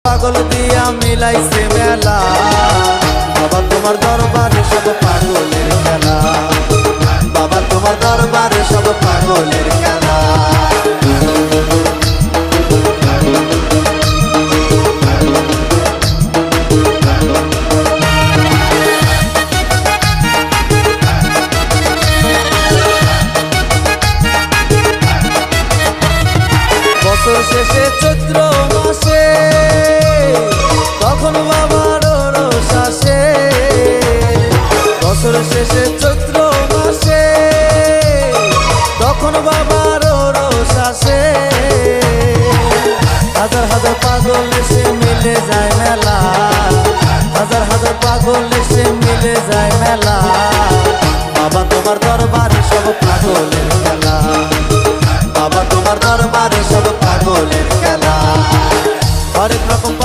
পাগল দিয়া মিলাইছে মেলা, বাবা তোমার দরবারে সব পাগলের খেলা, বাবা তোমার দরবারে সব পাগলের খেলা। বছর শেষে চৈত্র মাসে তখন বাবার রোষ আসে, বছর শেষে চৈত্র মাসে তখন বাবার রোষ আসে। হাজার হাজার পাগল এসে মিলে যায় মেলা, হাজার হাজার পাগল এসে মিলে যায় মেলা, বাবা তোমার দরবারে সব পাগলের